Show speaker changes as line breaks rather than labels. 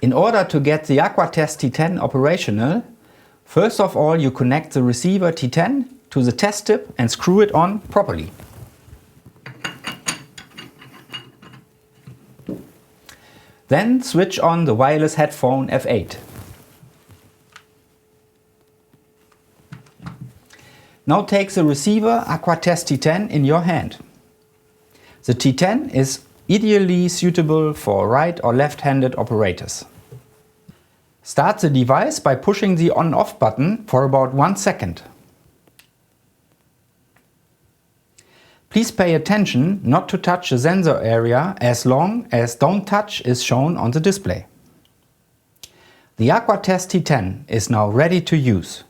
In order to get the Aqua Test T10 operational, first of all you connect the receiver T10 to the test tip and screw it on properly. Then switch on the wireless headphone F8. Now take the receiver Aqua Test T10 in your hand. The T10 is ideally suitable for right or left-handed operators. Start the device by pushing the on-off button for about 1 second. Please pay attention not to touch the sensor area as long as "Don't touch" is shown on the display. The Aqua Test T10 is now ready to use.